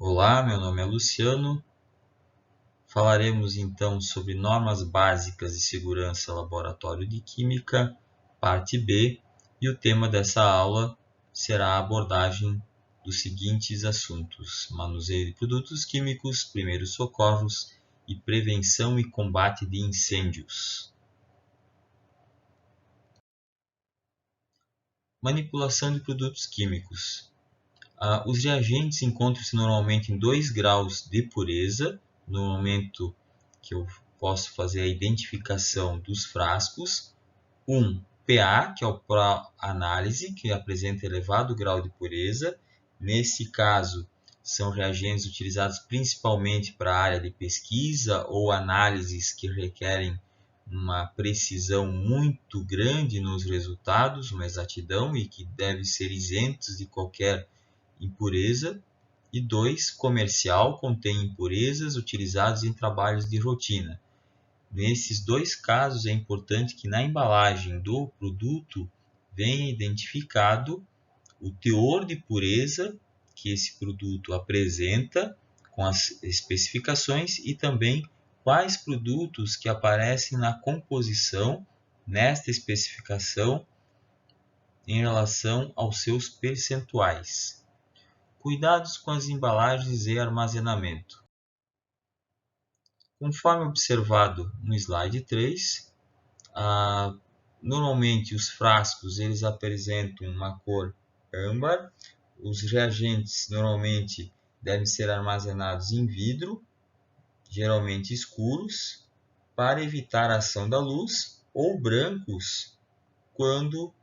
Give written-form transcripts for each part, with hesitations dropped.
Olá, meu nome é Luciano. Falaremos então sobre normas básicas de segurança laboratório de química, parte B, e o tema dessa aula será a abordagem dos seguintes assuntos: manuseio de produtos químicos, primeiros socorros e prevenção e combate de incêndios. Manipulação de produtos químicos. Os reagentes encontram-se normalmente em 2 graus de pureza, no momento que eu posso fazer a identificação dos frascos. pH, que é o pró-análise, que apresenta elevado grau de pureza. Nesse caso, são reagentes utilizados principalmente para a área de pesquisa ou análises que requerem uma precisão muito grande nos resultados, uma exatidão, e que devem ser isentos de qualquer impureza. E 2, comercial, contém impurezas utilizadas em trabalhos de rotina. Nesses 2 casos, é importante que na embalagem do produto venha identificado o teor de pureza que esse produto apresenta com as especificações e também quais produtos que aparecem na composição nesta especificação em relação aos seus percentuais. Cuidados com as embalagens e armazenamento. Conforme observado no slide 3, normalmente os frascos eles apresentam uma cor âmbar. Os reagentes normalmente devem ser armazenados em vidro, geralmente escuros, para evitar a ação da luz, ou brancos quando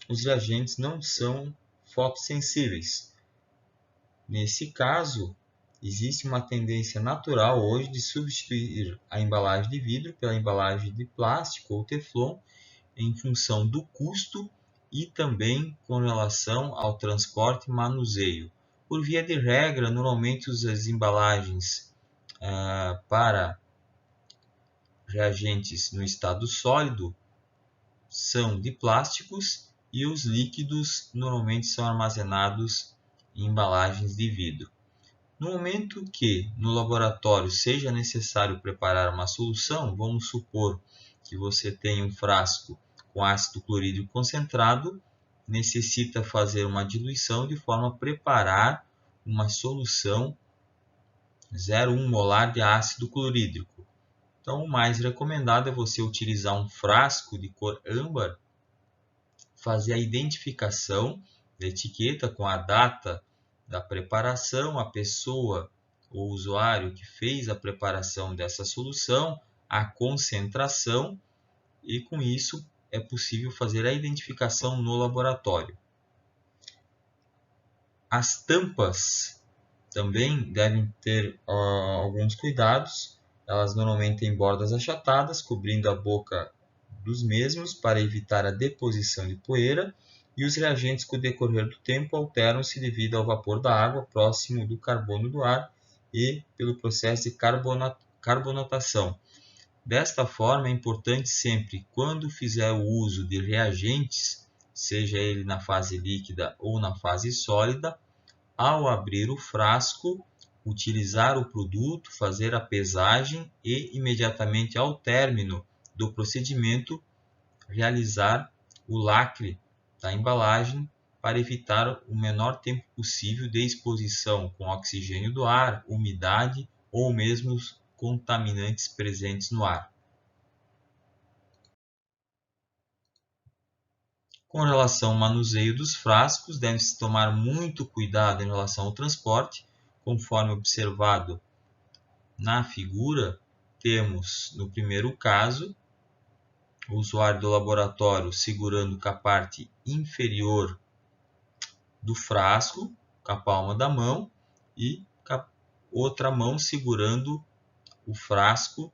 os reagentes não são fotossensíveis. Nesse caso, existe uma tendência natural hoje de substituir a embalagem de vidro pela embalagem de plástico ou teflon em função do custo e também com relação ao transporte e manuseio. Por via de regra, normalmente as embalagens para reagentes no estado sólido são de plásticos e os líquidos normalmente são armazenados em embalagens de vidro. No momento que no laboratório seja necessário preparar uma solução, vamos supor que você tem um frasco com ácido clorídrico concentrado, necessita fazer uma diluição de forma a preparar uma solução 0,1 molar de ácido clorídrico. Então, o mais recomendado é você utilizar um frasco de cor âmbar, fazer a identificação da etiqueta com a data da preparação, a pessoa ou usuário que fez a preparação dessa solução, a concentração, e com isso é possível fazer a identificação no laboratório. As tampas também devem ter alguns cuidados. Elas normalmente têm bordas achatadas, cobrindo a boca dos mesmos para evitar a deposição de poeira, e os reagentes com o decorrer do tempo alteram-se devido ao vapor da água próximo do carbono do ar e pelo processo de carbonatação. Desta forma, é importante sempre, quando fizer o uso de reagentes, seja ele na fase líquida ou na fase sólida, ao abrir o frasco, utilizar o produto, fazer a pesagem e, imediatamente ao término do procedimento, realizar o lacre da embalagem para evitar o menor tempo possível de exposição com oxigênio do ar, umidade ou mesmo os contaminantes presentes no ar. Com relação ao manuseio dos frascos, deve-se tomar muito cuidado em relação ao transporte. Conforme observado na figura, temos no primeiro caso o usuário do laboratório segurando com a parte inferior do frasco, com a palma da mão, e com a outra mão segurando o frasco,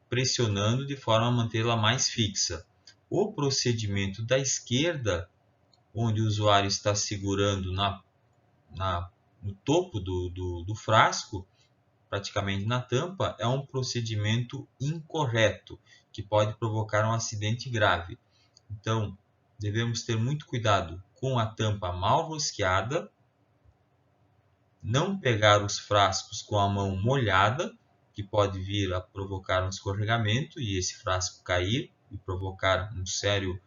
pressionando de forma a mantê-la mais fixa. O procedimento da esquerda, onde o usuário está segurando no topo do frasco, praticamente na tampa, é um procedimento incorreto, que pode provocar um acidente grave. Então, devemos ter muito cuidado com a tampa mal rosqueada não pegar os frascos com a mão molhada, que pode vir a provocar um escorregamento e esse frasco cair e provocar um sério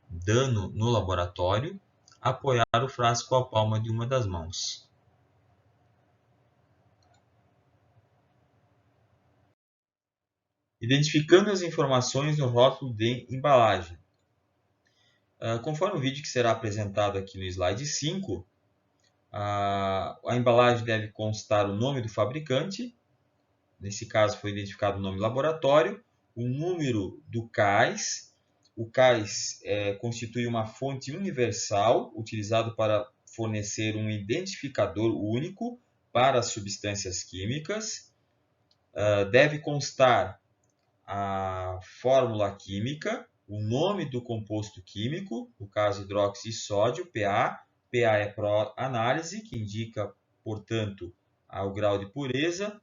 dano no laboratório. Apoiar o frasco com a palma de uma das mãos. Identificando as informações no rótulo de embalagem. Conforme o vídeo que será apresentado aqui no slide 5, a embalagem deve constar o nome do fabricante, nesse caso foi identificado o nome laboratório, o número do cais. O cais constitui uma fonte universal utilizado para fornecer um identificador único para as substâncias químicas. Deve constar a fórmula química, o nome do composto químico, no caso hidroxissódio, PA. PA é pró-análise, que indica, portanto, o grau de pureza.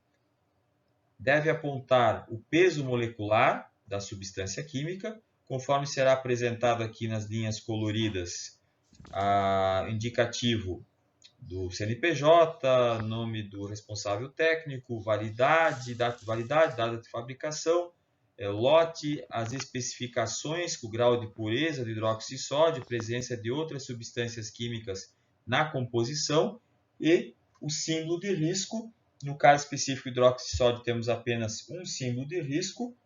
Deve apontar o peso molecular da substância química, conforme será apresentado aqui nas linhas coloridas, indicativo do CNPJ, nome do responsável técnico, validade, data de validade, data de fabricação, lote, as especificações com o grau de pureza do hidroxissódio, presença de outras substâncias químicas na composição e o símbolo de risco. No caso específico do hidroxissódio, temos apenas um símbolo de risco,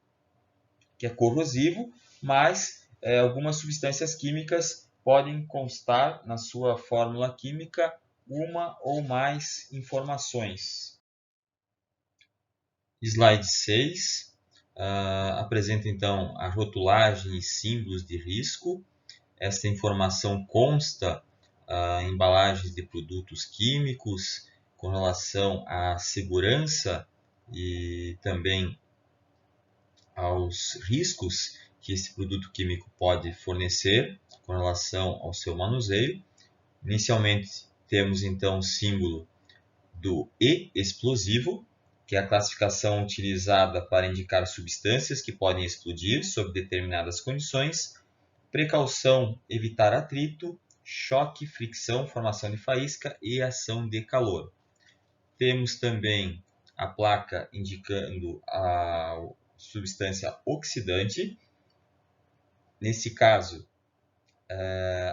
que é corrosivo, mas algumas substâncias químicas podem constar na sua fórmula química uma ou mais informações. Slide 6 apresenta então a rotulagem e símbolos de risco. Esta informação consta em embalagens de produtos químicos, com relação à segurança e também aos riscos que esse produto químico pode fornecer com relação ao seu manuseio. Inicialmente, temos então o símbolo do E explosivo, que é a classificação utilizada para indicar substâncias que podem explodir sob determinadas condições. Precaução, evitar atrito, choque, fricção, formação de faísca e ação de calor. Temos também a placa indicando a substância oxidante, nesse caso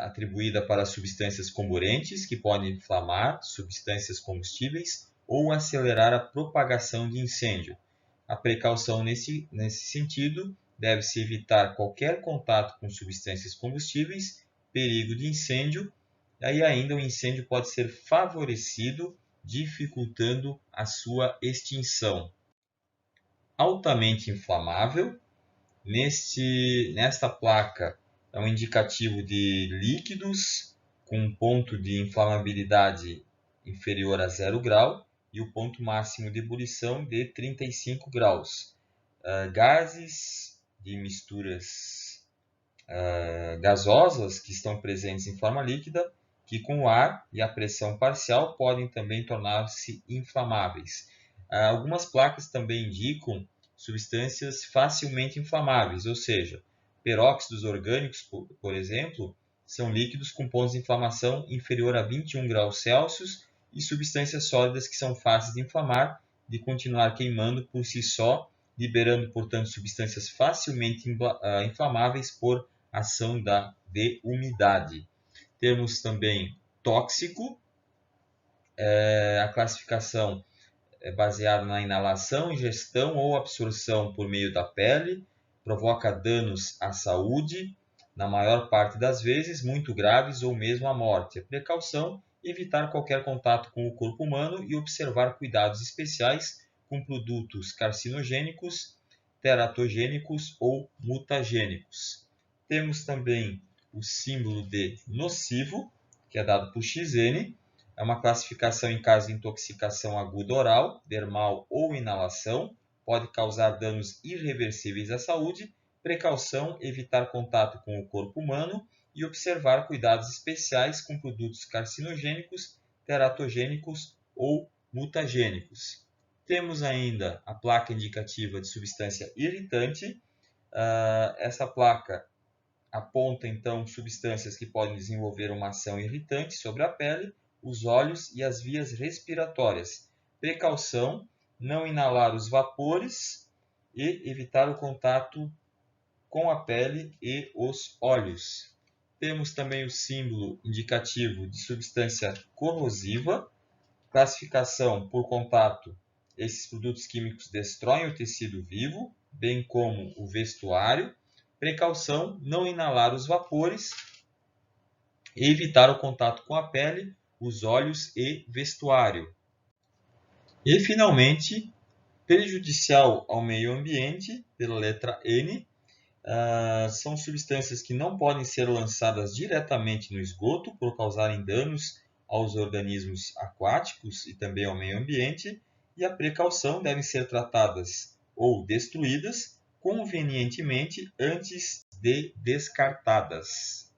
atribuída para substâncias comburentes que podem inflamar substâncias combustíveis ou acelerar a propagação de incêndio. A precaução nesse sentido deve-se evitar qualquer contato com substâncias combustíveis, perigo de incêndio, e ainda o incêndio pode ser favorecido, dificultando a sua extinção. Altamente inflamável. Nesta placa é um indicativo de líquidos com um ponto de inflamabilidade inferior a 0 grau e o ponto máximo de ebulição de 35 graus. Gases de misturas gasosas que estão presentes em forma líquida, que com o ar e a pressão parcial podem também tornar-se inflamáveis. Algumas placas também indicam substâncias facilmente inflamáveis, ou seja, peróxidos orgânicos, por exemplo, são líquidos com pontos de inflamação inferior a 21 graus Celsius e substâncias sólidas que são fáceis de inflamar, de continuar queimando por si só, liberando, portanto, substâncias facilmente inflamáveis por ação de umidade. Temos também tóxico, a classificação é baseada na inalação, ingestão ou absorção por meio da pele, provoca danos à saúde, na maior parte das vezes muito graves ou mesmo a morte. A precaução, evitar qualquer contato com o corpo humano e observar cuidados especiais com produtos carcinogênicos, teratogênicos ou mutagênicos. Temos também o símbolo de nocivo, que é dado por XN, é uma classificação em caso de intoxicação aguda oral, dermal ou inalação, pode causar danos irreversíveis à saúde. Precaução, evitar contato com o corpo humano e observar cuidados especiais com produtos carcinogênicos, teratogênicos ou mutagênicos. Temos ainda a placa indicativa de substância irritante. Essa placa aponta então substâncias que podem desenvolver uma ação irritante sobre a pele os olhos e as vias respiratórias. Precaução, não inalar os vapores e evitar o contato com a pele e os olhos. Temos também o símbolo indicativo de substância corrosiva. Classificação por contato: esses produtos químicos destroem o tecido vivo, bem como o vestuário. Precaução: não inalar os vapores e evitar o contato com a pele, os olhos e vestuário. E, finalmente, prejudicial ao meio ambiente, pela letra N, são substâncias que não podem ser lançadas diretamente no esgoto por causarem danos aos organismos aquáticos e também ao meio ambiente, e a precaução devem ser tratadas ou destruídas convenientemente antes de descartadas.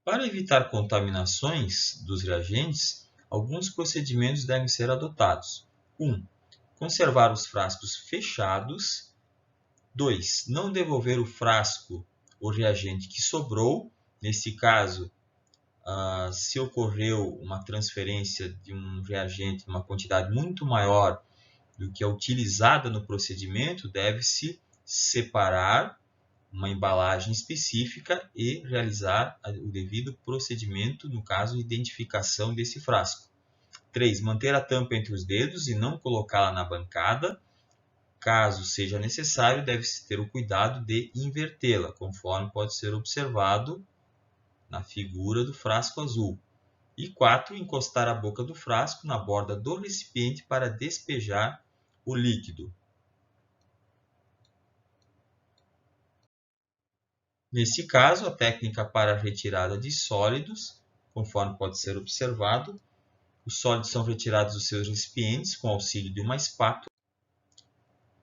Para evitar contaminações dos reagentes, alguns procedimentos devem ser adotados. 1. Conservar os frascos fechados. 2. Não devolver o frasco ou reagente que sobrou. Nesse caso, se ocorreu uma transferência de um reagente em uma quantidade muito maior do que a utilizada no procedimento, deve-se separar uma embalagem específica e realizar o devido procedimento, no caso, identificação desse frasco. 3. Manter a tampa entre os dedos e não colocá-la na bancada. Caso seja necessário, deve-se ter o cuidado de invertê-la, conforme pode ser observado na figura do frasco azul. E 4. Encostar a boca do frasco na borda do recipiente para despejar o líquido. Nesse caso, a técnica para a retirada de sólidos, conforme pode ser observado, os sólidos são retirados dos seus recipientes com auxílio de uma espátula.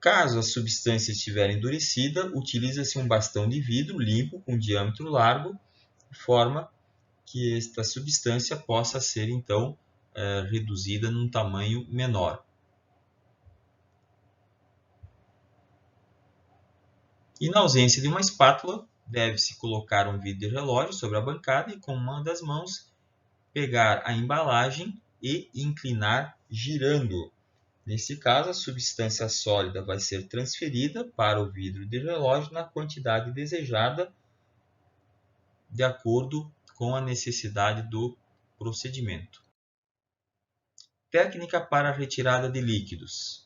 Caso a substância estiver endurecida, utiliza-se um bastão de vidro limpo com diâmetro largo, de forma que esta substância possa ser então reduzida num tamanho menor. E na ausência de uma espátula, deve-se colocar um vidro de relógio sobre a bancada e com uma das mãos pegar a embalagem e inclinar girando. Nesse caso, a substância sólida vai ser transferida para o vidro de relógio na quantidade desejada, de acordo com a necessidade do procedimento. Técnica para a retirada de líquidos.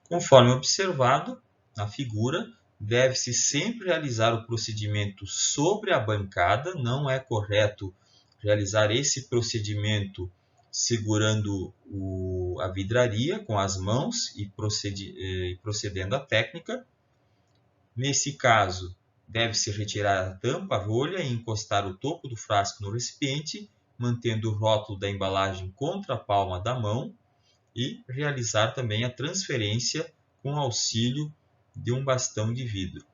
Conforme observado na figura, deve-se sempre realizar o procedimento sobre a bancada. Não é correto realizar esse procedimento segurando a vidraria com as mãos e procedendo à técnica. Nesse caso, deve-se retirar a tampa, a rolha e encostar o topo do frasco no recipiente, mantendo o rótulo da embalagem contra a palma da mão e realizar também a transferência com auxílio de um bastão de vidro.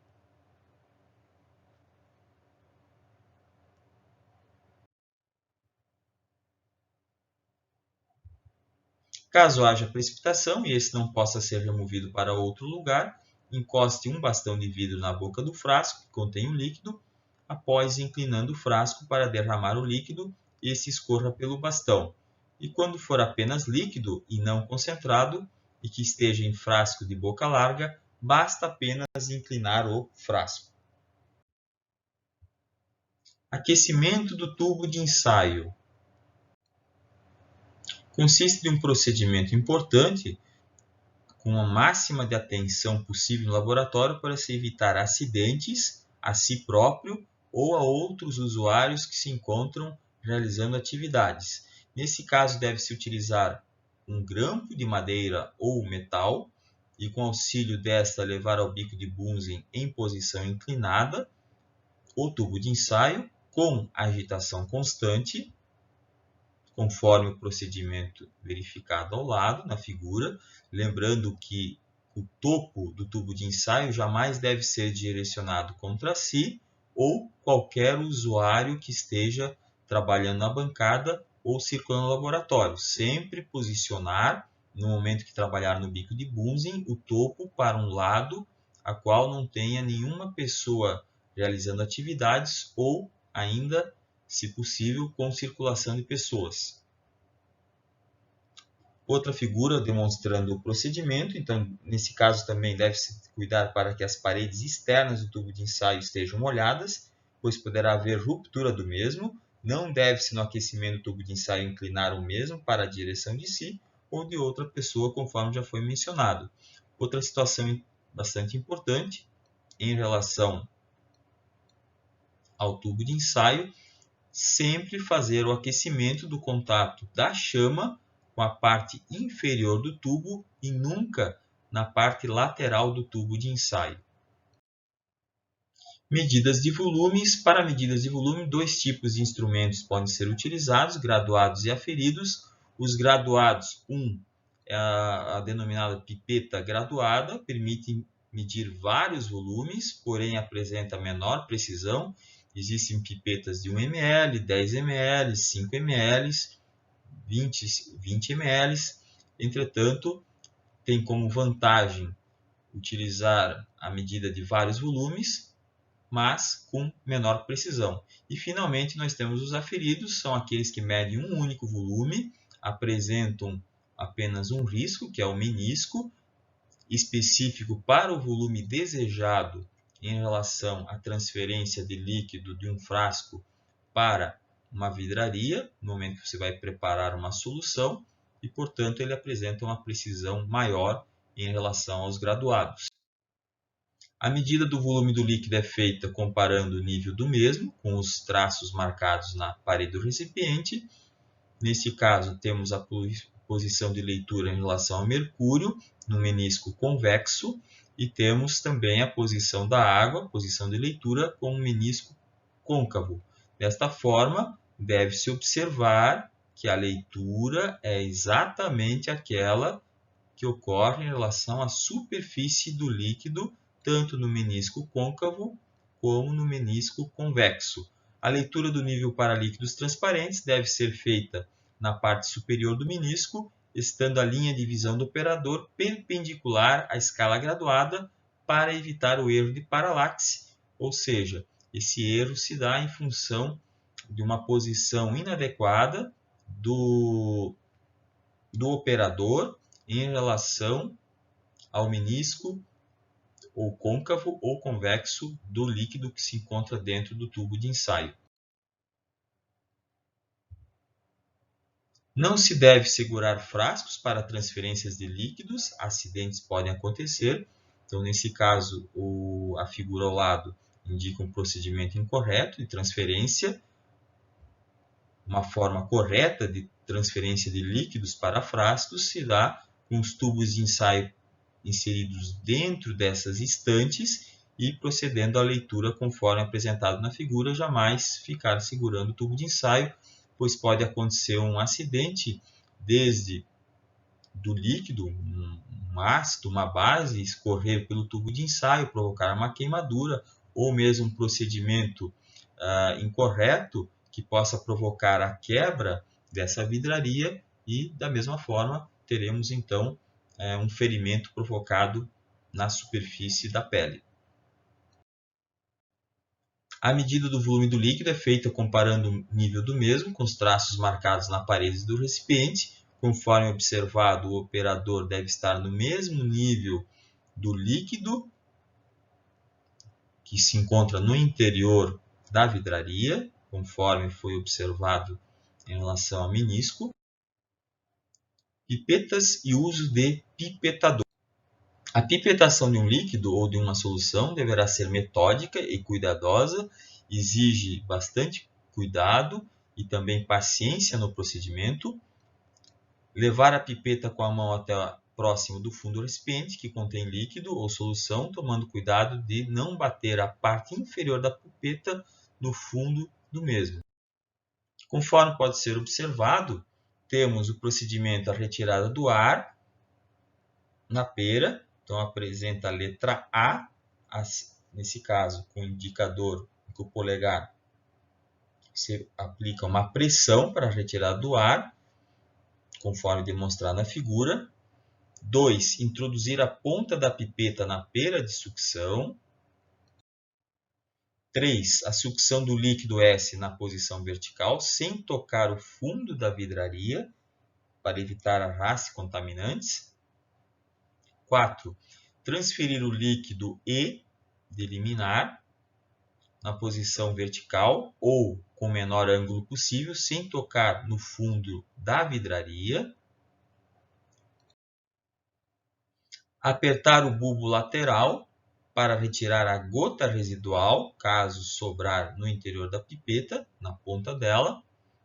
Caso haja precipitação e esse não possa ser removido para outro lugar, encoste um bastão de vidro na boca do frasco que contém o líquido. Após inclinando o frasco para derramar o líquido, esse escorra pelo bastão. E quando for apenas líquido e não concentrado, e que esteja em frasco de boca larga, basta apenas inclinar o frasco. Aquecimento do tubo de ensaio. Consiste de um procedimento importante com a máxima de atenção possível no laboratório para se evitar acidentes a si próprio ou a outros usuários que se encontram realizando atividades. Nesse caso, deve-se utilizar um grampo de madeira ou metal e, com auxílio desta, levar ao bico de Bunsen em posição inclinada o tubo de ensaio com agitação constante, conforme o procedimento verificado ao lado na figura, lembrando que o topo do tubo de ensaio jamais deve ser direcionado contra si ou qualquer usuário que esteja trabalhando na bancada ou circulando no laboratório. Sempre posicionar, no momento que trabalhar no bico de Bunsen, o topo para um lado, a qual não tenha nenhuma pessoa realizando atividades ou ainda, se possível, com circulação de pessoas. Outra figura demonstrando o procedimento, então nesse caso também deve-se cuidar para que as paredes externas do tubo de ensaio estejam molhadas, pois poderá haver ruptura do mesmo. Não deve-se no aquecimento do tubo de ensaio inclinar o mesmo para a direção de si ou de outra pessoa, conforme já foi mencionado. Outra situação bastante importante em relação ao tubo de ensaio, sempre fazer o aquecimento do contato da chama com a parte inferior do tubo e nunca na parte lateral do tubo de ensaio. Medidas de volumes. Para medidas de volume, dois tipos de instrumentos podem ser utilizados, graduados e aferidos. Os graduados, é a denominada pipeta graduada, permite medir vários volumes, porém apresenta menor precisão. Existem pipetas de 1 ml, 10 ml, 5 ml, 20 ml. Entretanto, tem como vantagem utilizar a medida de vários volumes, mas com menor precisão. E finalmente nós temos os aferidos, são aqueles que medem um único volume, apresentam apenas um risco, que é o menisco, específico para o volume desejado em relação à transferência de líquido de um frasco para uma vidraria, no momento que você vai preparar uma solução, e portanto ele apresenta uma precisão maior em relação aos graduados. A medida do volume do líquido é feita comparando o nível do mesmo com os traços marcados na parede do recipiente. Neste caso, temos a posição de leitura em relação ao mercúrio no menisco convexo e temos também a posição da água, posição de leitura com o menisco côncavo. Desta forma, deve-se observar que a leitura é exatamente aquela que ocorre em relação à superfície do líquido, tanto no menisco côncavo como no menisco convexo. A leitura do nível para líquidos transparentes deve ser feita na parte superior do menisco, estando a linha de visão do operador perpendicular à escala graduada para evitar o erro de paralaxe, ou seja, esse erro se dá em função de uma posição inadequada do operador em relação ao menisco ou côncavo ou convexo do líquido que se encontra dentro do tubo de ensaio. Não se deve segurar frascos para transferências de líquidos, acidentes podem acontecer. Então, nesse caso, a figura ao lado indica um procedimento incorreto de transferência. Uma forma correta de transferência de líquidos para frascos se dá com os tubos de ensaio inseridos dentro dessas estantes e procedendo à leitura conforme apresentado na figura, jamais ficar segurando o tubo de ensaio, pois pode acontecer um acidente desde do líquido, um ácido, uma base, escorrer pelo tubo de ensaio, provocar uma queimadura ou mesmo um procedimento incorreto que possa provocar a quebra dessa vidraria e, da mesma forma, teremos então um ferimento provocado na superfície da pele. A medida do volume do líquido é feita comparando o nível do mesmo com os traços marcados na parede do recipiente. Conforme observado, o operador deve estar no mesmo nível do líquido que se encontra no interior da vidraria, conforme foi observado em relação ao menisco. Pipetas e uso de pipetador. A pipetação de um líquido ou de uma solução deverá ser metódica e cuidadosa, exige bastante cuidado e também paciência no procedimento. Levar a pipeta com a mão até próximo do fundo do recipiente que contém líquido ou solução, tomando cuidado de não bater a parte inferior da pipeta no fundo do mesmo. Conforme pode ser observado, temos o procedimento a retirada do ar na pera. Então, apresenta a letra A, nesse caso, com o indicador com o polegar, você aplica uma pressão para a retirada do ar, conforme demonstrado na figura. 2. Introduzir a ponta da pipeta na pera de sucção. 3. A sucção do líquido S na posição vertical, sem tocar o fundo da vidraria, para evitar arraste contaminantes. 4. Transferir o líquido E de liminar na posição vertical ou com o menor ângulo possível, sem tocar no fundo da vidraria. Apertar o bulbo lateral para retirar a gota residual, caso sobrar no interior da pipeta, na ponta dela.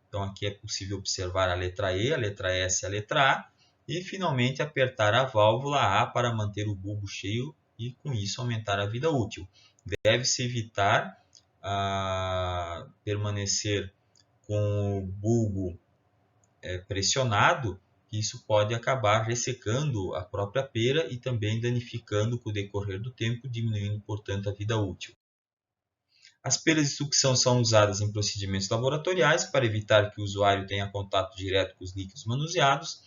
Então aqui é possível observar a letra E, a letra S e a letra A. E finalmente apertar a válvula A para manter o bulbo cheio e com isso aumentar a vida útil. Deve-se evitar permanecer com o bulbo pressionado, que isso pode acabar ressecando a própria pera e também danificando com o decorrer do tempo, diminuindo, portanto, a vida útil. As peras de sucção são usadas em procedimentos laboratoriais para evitar que o usuário tenha contato direto com os líquidos manuseados.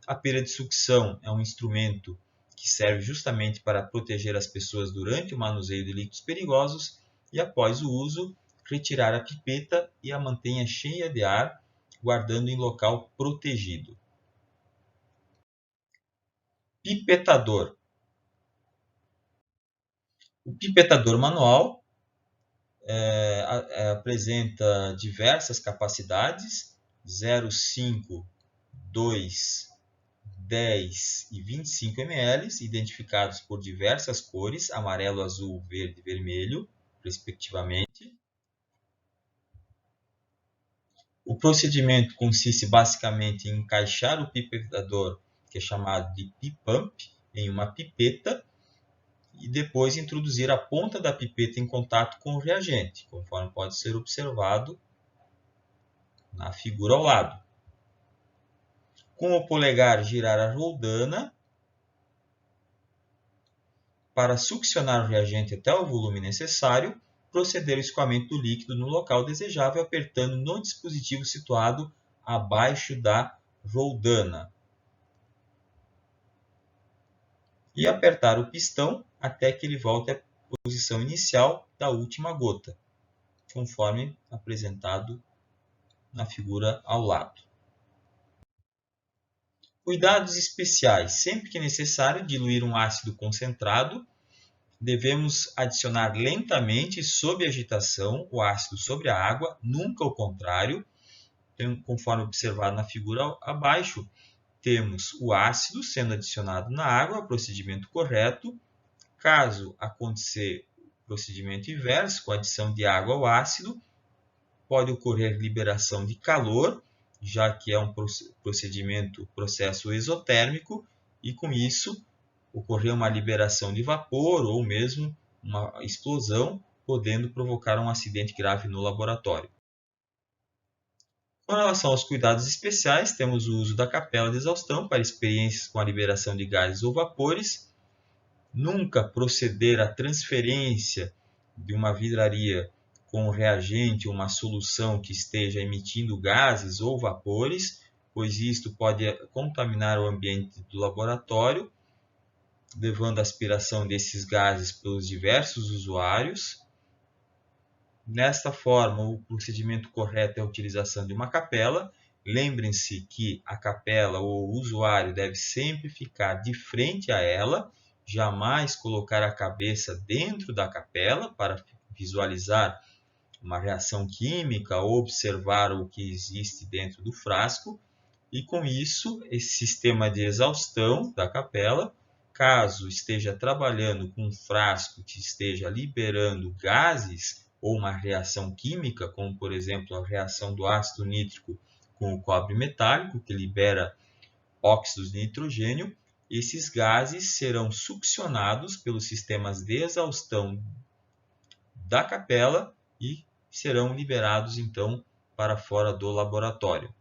A pera de sucção é um instrumento que serve justamente para proteger as pessoas durante o manuseio de líquidos perigosos e, após o uso, retirar a pipeta e a mantenha cheia de ar, guardando em local protegido. Pipetador. O pipetador manual apresenta diversas capacidades, 0,5, 2, 10 e 25 ml, identificados por diversas cores, amarelo, azul, verde e vermelho, respectivamente. O procedimento consiste basicamente em encaixar o pipetador, que é chamado de pipump, em uma pipeta, e depois introduzir a ponta da pipeta em contato com o reagente, conforme pode ser observado na figura ao lado. Com o polegar, girar a roldana para succionar o reagente até o volume necessário, proceder ao escoamento do líquido no local desejável, apertando no dispositivo situado abaixo da roldana. E apertar o pistão até que ele volte à posição inicial da última gota, conforme apresentado na figura ao lado. Cuidados especiais. Sempre que necessário diluir um ácido concentrado, devemos adicionar lentamente, sob agitação, o ácido sobre a água, nunca o contrário. Então, conforme observado na figura abaixo, temos o ácido sendo adicionado na água, procedimento correto. Caso acontecer o procedimento inverso, com a adição de água ao ácido, pode ocorrer liberação de calor, já que é um processo exotérmico, e com isso ocorrer uma liberação de vapor ou mesmo uma explosão, podendo provocar um acidente grave no laboratório. Com relação aos cuidados especiais, temos o uso da capela de exaustão para experiências com a liberação de gases ou vapores. Nunca proceder à transferência de uma vidraria com reagente ou uma solução que esteja emitindo gases ou vapores, pois isto pode contaminar o ambiente do laboratório, levando à aspiração desses gases pelos diversos usuários. Desta forma, o procedimento correto é a utilização de uma capela. Lembrem-se que a capela ou o usuário deve sempre ficar de frente a ela, jamais colocar a cabeça dentro da capela para visualizar uma reação química ou observar o que existe dentro do frasco. E com isso, esse sistema de exaustão da capela, caso esteja trabalhando com um frasco que esteja liberando gases ou uma reação química, como por exemplo a reação do ácido nítrico com o cobre metálico, que libera óxidos de nitrogênio, esses gases serão succionados pelos sistemas de exaustão da capela e serão liberados então para fora do laboratório.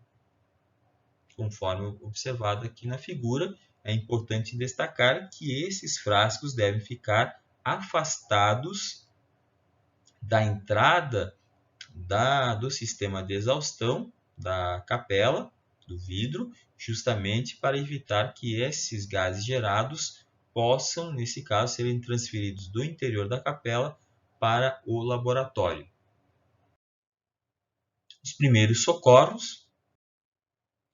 Conforme observado aqui na figura, é importante destacar que esses frascos devem ficar afastados da entrada do sistema de exaustão da capela, do vidro, justamente para evitar que esses gases gerados possam, nesse caso, serem transferidos do interior da capela para o laboratório. Os primeiros socorros.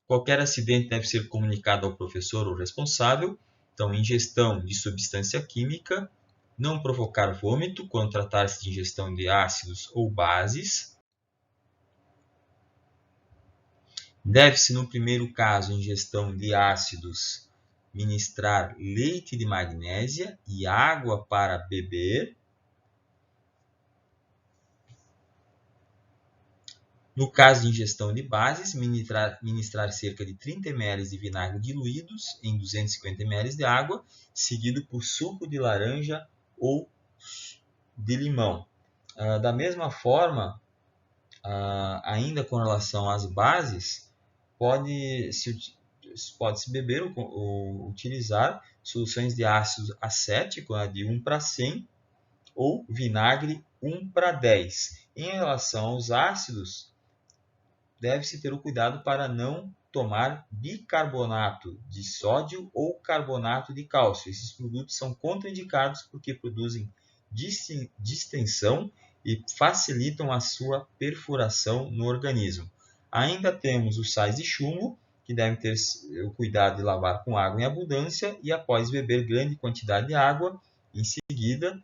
Qualquer acidente deve ser comunicado ao professor ou responsável. Então, ingestão de substância química, não provocar vômito quando tratar-se de ingestão de ácidos ou bases. Deve-se, no primeiro caso, ingestão de ácidos, ministrar leite de magnésia e água para beber. No caso de ingestão de bases, ministrar cerca de 30 ml de vinagre diluídos em 250 ml de água, seguido por suco de laranja ou de limão. Da mesma forma, ainda com relação às bases, pode-se beber ou utilizar soluções de ácido acético de 1:100 ou vinagre 1:10. Em relação aos ácidos, deve-se ter o cuidado para não tomar bicarbonato de sódio ou carbonato de cálcio. Esses produtos são contraindicados porque produzem distensão e facilitam a sua perfuração no organismo. Ainda temos os sais de chumbo, que devem ter o cuidado de lavar com água em abundância e, após beber grande quantidade de água, em seguida,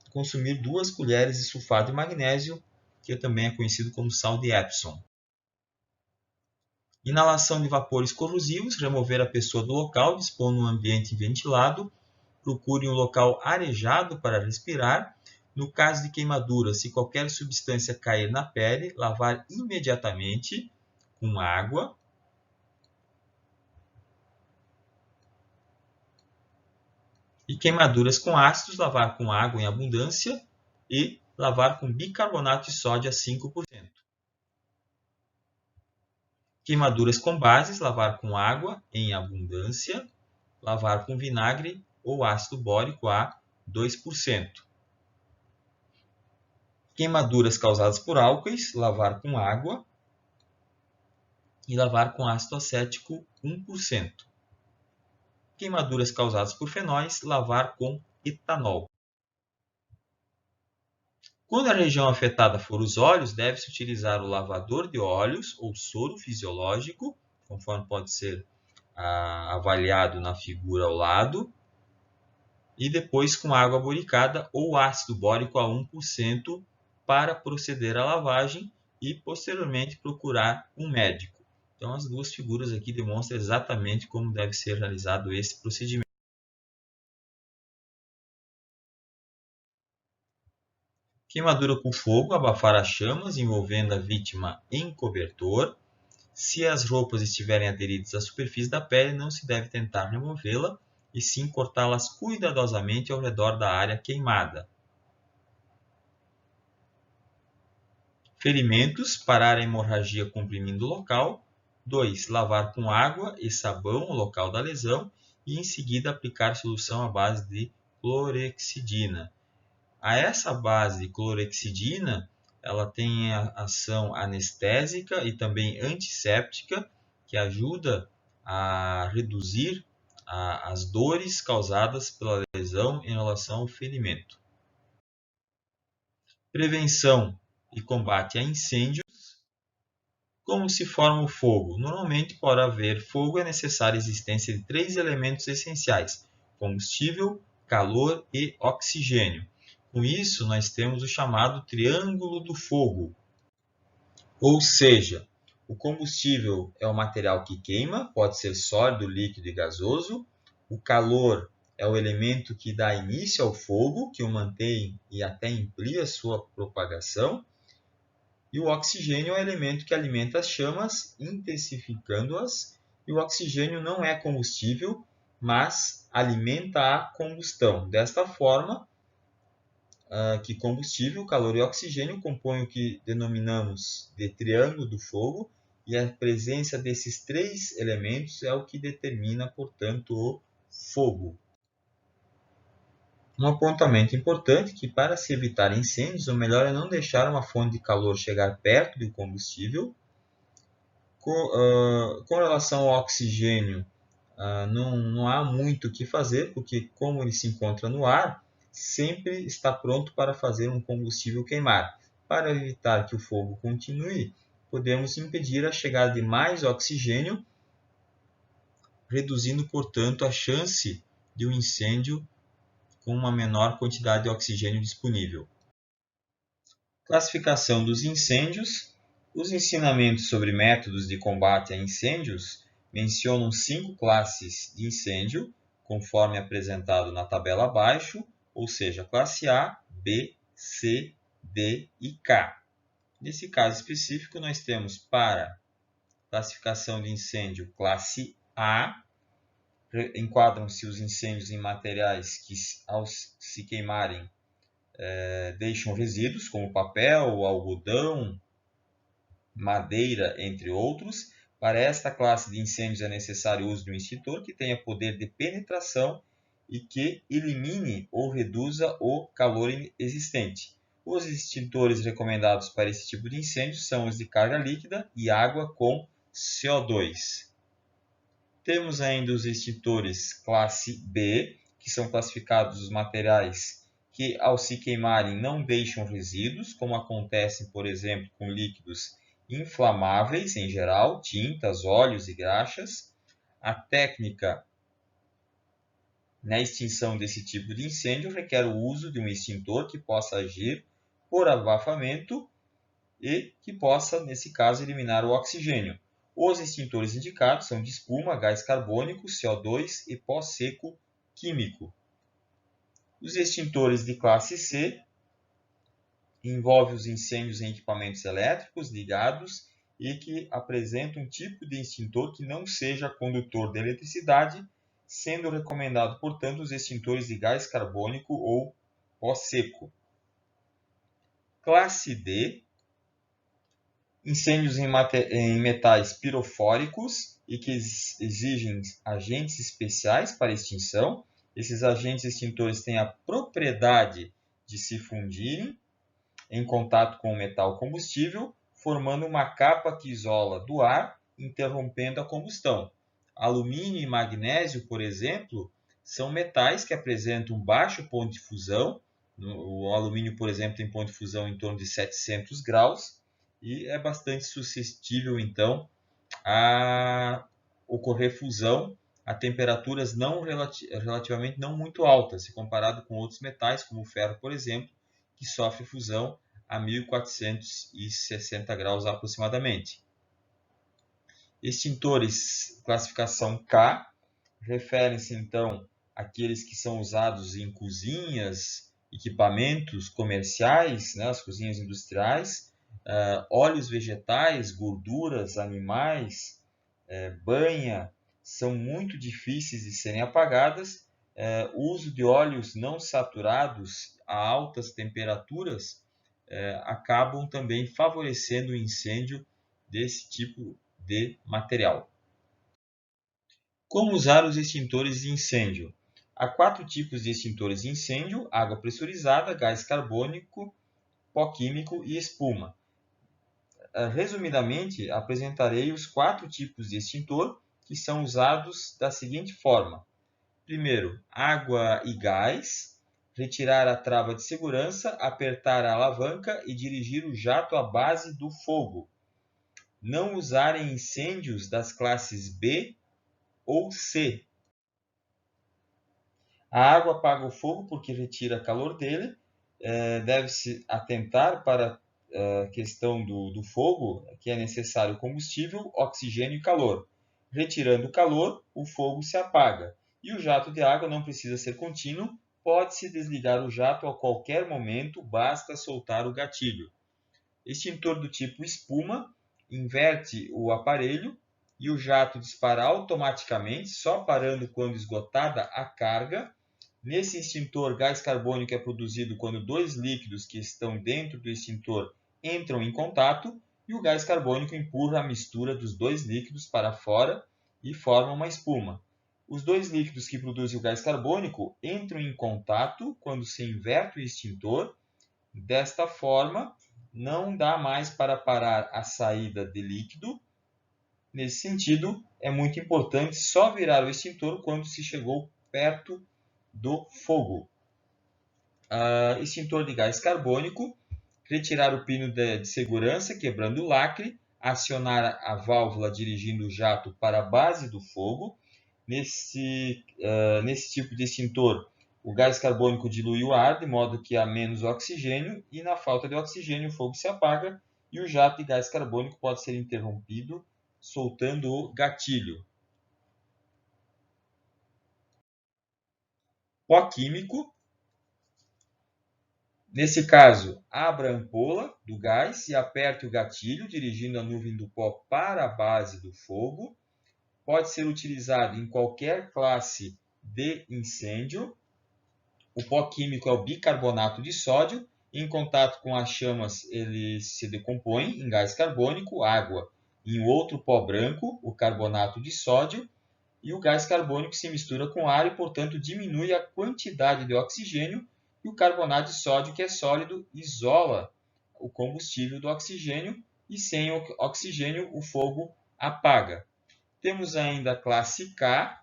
consumir 2 colheres de sulfato de magnésio, que também é conhecido como sal de Epsom. Inalação de vapores corrosivos, remover a pessoa do local, dispondo um ambiente ventilado, procure um local arejado para respirar. No caso de queimadura, se qualquer substância cair na pele, lavar imediatamente com água. E queimaduras com ácidos, lavar com água em abundância e lavar com bicarbonato de sódio a 5%. Queimaduras com bases, lavar com água em abundância, lavar com vinagre ou ácido bórico a 2%. Queimaduras causadas por álcoois, lavar com água e lavar com ácido acético 1%. Queimaduras causadas por fenóis, lavar com etanol. Quando a região afetada for os olhos, deve-se utilizar o lavador de olhos ou soro fisiológico, conforme pode ser avaliado na figura ao lado, e depois com água boricada ou ácido bórico a 1% para proceder à lavagem e posteriormente procurar um médico. Então as duas figuras aqui demonstram exatamente como deve ser realizado esse procedimento. Queimadura com fogo, abafar as chamas, envolvendo a vítima em cobertor. Se as roupas estiverem aderidas à superfície da pele, não se deve tentar removê-la, e sim cortá-las cuidadosamente ao redor da área queimada. Ferimentos, parar a hemorragia comprimindo o local. 2. Lavar com água e sabão o local da lesão e em seguida aplicar solução à base de clorexidina. Essa base de clorexidina, ela tem a ação anestésica e também antisséptica, que ajuda a reduzir as dores causadas pela lesão em relação ao ferimento. Prevenção e combate a incêndios. Como se forma o fogo? Normalmente, para haver fogo, é necessária a existência de 3 elementos essenciais: combustível, calor e oxigênio. Com isso, nós temos o chamado triângulo do fogo. Ou seja, o combustível é o material que queima, pode ser sólido, líquido e gasoso. O calor é o elemento que dá início ao fogo, que o mantém e até amplia sua propagação. E o oxigênio é o elemento que alimenta as chamas, intensificando-as. E o oxigênio não é combustível, mas alimenta a combustão. Desta forma, que combustível, calor e oxigênio compõem o que denominamos de triângulo do fogo, e a presença desses 3 elementos é o que determina, portanto, o fogo. Um apontamento importante é que, para se evitar incêndios, o melhor é não deixar uma fonte de calor chegar perto do combustível. Com relação ao oxigênio, não há muito o que fazer, porque como ele se encontra no ar, sempre está pronto para fazer um combustível queimar. Para evitar que o fogo continue, podemos impedir a chegada de mais oxigênio, reduzindo, portanto, a chance de um incêndio com uma menor quantidade de oxigênio disponível. Classificação dos incêndios. Os ensinamentos sobre métodos de combate a incêndios mencionam 5 classes de incêndio, conforme apresentado na tabela abaixo, ou seja, classe A, B, C, D e K. Nesse caso específico, nós temos para classificação de incêndio classe A, enquadram-se os incêndios em materiais que, ao se queimarem, deixam resíduos, como papel, algodão, madeira, entre outros. Para esta classe de incêndios é necessário o uso de um extintor que tenha poder de penetração e que elimine ou reduza o calor existente. Os extintores recomendados para esse tipo de incêndio são os de carga líquida e água com CO2. Temos ainda os extintores classe B, que são classificados os materiais que, ao se queimarem, não deixam resíduos, como acontece, por exemplo, com líquidos inflamáveis em geral, tintas, óleos e graxas. A técnica na extinção desse tipo de incêndio requer o uso de um extintor que possa agir por abafamento e que possa, nesse caso, eliminar o oxigênio. Os extintores indicados são de espuma, gás carbônico, CO2 e pó seco químico. Os extintores de classe C envolvem os incêndios em equipamentos elétricos ligados e que apresentam um tipo de extintor que não seja condutor de eletricidade, sendo recomendado, portanto, os extintores de gás carbônico ou pó seco. Classe D, incêndios em metais pirofóricos e que exigem agentes especiais para extinção. Esses agentes extintores têm a propriedade de se fundirem em contato com o metal combustível, formando uma capa que isola do ar, interrompendo a combustão. Alumínio e magnésio, por exemplo, são metais que apresentam baixo ponto de fusão. O alumínio, por exemplo, tem ponto de fusão em torno de 700 graus e é bastante suscetível, então, a ocorrer fusão a temperaturas relativamente não muito altas, se comparado com outros metais, como o ferro, por exemplo, que sofre fusão a 1460 graus aproximadamente. Extintores classificação K referem-se, então, àqueles que são usados em cozinhas, equipamentos comerciais, as cozinhas industriais, óleos vegetais, gorduras animais, banha, são muito difíceis de serem apagadas. O uso de óleos não saturados a altas temperaturas acabam também favorecendo o incêndio desse tipo de material. Como usar os extintores de incêndio? Há 4 tipos de extintores de incêndio: água pressurizada, gás carbônico, pó químico e espuma. Resumidamente, apresentarei os 4 tipos de extintor que são usados da seguinte forma. Primeiro, água e gás. Retirar a trava de segurança, apertar a alavanca e dirigir o jato à base do fogo. Não usar em incêndios das classes B ou C. A água apaga o fogo porque retira calor dele. Deve-se atentar para a questão do fogo, que é necessário combustível, oxigênio e calor. Retirando o calor, o fogo se apaga. E o jato de água não precisa ser contínuo, pode-se desligar o jato a qualquer momento, basta soltar o gatilho. Extintor do tipo espuma, inverte o aparelho e o jato dispara automaticamente, só parando quando esgotada a carga. Nesse extintor, gás carbônico é produzido quando 2 líquidos que estão dentro do extintor entram em contato e o gás carbônico empurra a mistura dos 2 líquidos para fora e forma uma espuma. Os 2 líquidos que produzem o gás carbônico entram em contato quando se inverte o extintor. Desta forma, não dá mais para parar a saída de líquido. Nesse sentido, é muito importante só virar o extintor quando se chegou perto do fogo. extintor de gás carbônico, retirar o pino de segurança, quebrando o lacre, acionar a válvula dirigindo o jato para a base do fogo. Nesse tipo de extintor, o gás carbônico dilui o ar, de modo que há menos oxigênio, e na falta de oxigênio o fogo se apaga e o jato de gás carbônico pode ser interrompido soltando o gatilho. Pó químico. Nesse caso, abra a ampola do gás e aperte o gatilho, dirigindo a nuvem do pó para a base do fogo. Pode ser utilizado em qualquer classe de incêndio. O pó químico é o bicarbonato de sódio. Em contato com as chamas, ele se decompõe em gás carbônico, água, e em outro pó branco, o carbonato de sódio. E o gás carbônico se mistura com ar e, portanto, diminui a quantidade de oxigênio. E o carbonato de sódio, que é sólido, isola o combustível do oxigênio e sem oxigênio o fogo apaga. Temos ainda a classe K.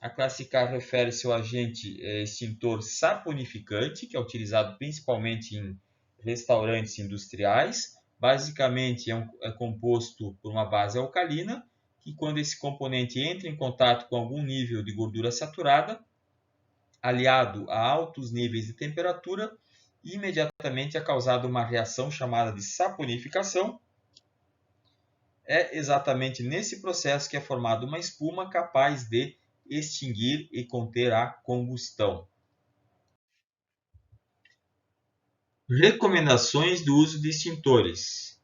A classe K refere-se ao agente extintor saponificante, que é utilizado principalmente em restaurantes industriais. Basicamente é composto por uma base alcalina, que quando esse componente entra em contato com algum nível de gordura saturada, aliado a altos níveis de temperatura, imediatamente é causada uma reação chamada de saponificação. É exatamente nesse processo que é formada uma espuma capaz de extinguir e conter a combustão. Recomendações do uso de extintores.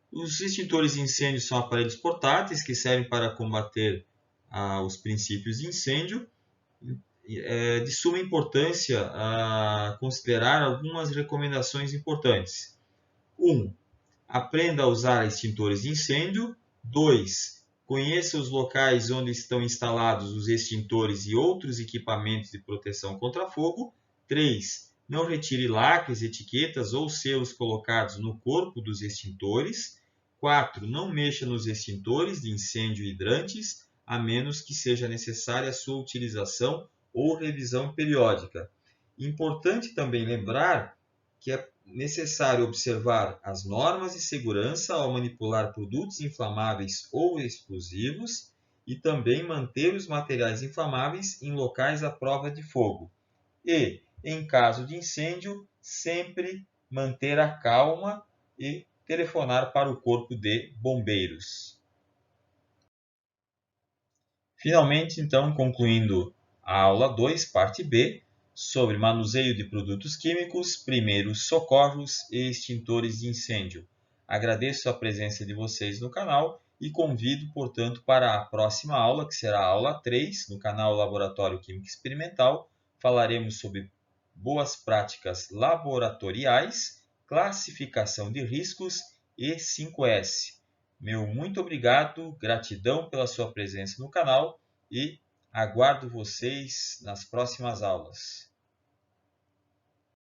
Os extintores de incêndio são aparelhos portáteis que servem para combater os princípios de incêndio. De suma importância considerar algumas recomendações importantes. 1. Aprenda a usar extintores de incêndio. 2. Conheça os locais onde estão instalados os extintores e outros equipamentos de proteção contra fogo. 3. Não retire lacres, etiquetas ou selos colocados no corpo dos extintores. 4. Não mexa nos extintores de incêndio e hidrantes, a menos que seja necessária a sua utilização ou revisão periódica. Importante também lembrar que é necessário observar as normas de segurança ao manipular produtos inflamáveis ou explosivos e também manter os materiais inflamáveis em locais à prova de fogo. E, em caso de incêndio, sempre manter a calma e telefonar para o corpo de bombeiros. Finalmente, então, concluindo a aula 2, parte B, sobre manuseio de produtos químicos, primeiros socorros e extintores de incêndio. Agradeço a presença de vocês no canal e convido, portanto, para a próxima aula, que será a aula 3, no canal Laboratório Química Experimental. Falaremos sobre boas práticas laboratoriais, classificação de riscos e 5S. Meu muito obrigado, gratidão pela sua presença no canal e aguardo vocês nas próximas aulas.